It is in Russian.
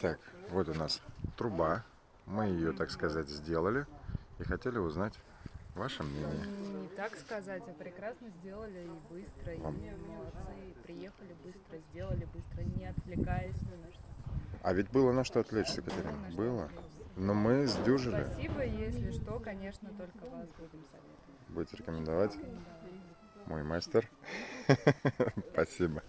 Так, вот у нас труба. Мы ее, так сказать, сделали и хотели узнать ваше мнение. Не так сказать, а прекрасно сделали и быстро, и Вам. молодцы, и приехали быстро, сделали быстро, не отвлекаясь ни на что. А ведь было на что отвлечься, Было Катерина? на что Было. отвлечься. Но мы сдюжили. Спасибо, если что, конечно, только вас будем советовать. Будете рекомендовать? Рекомендовать. Мой мастер. Спасибо.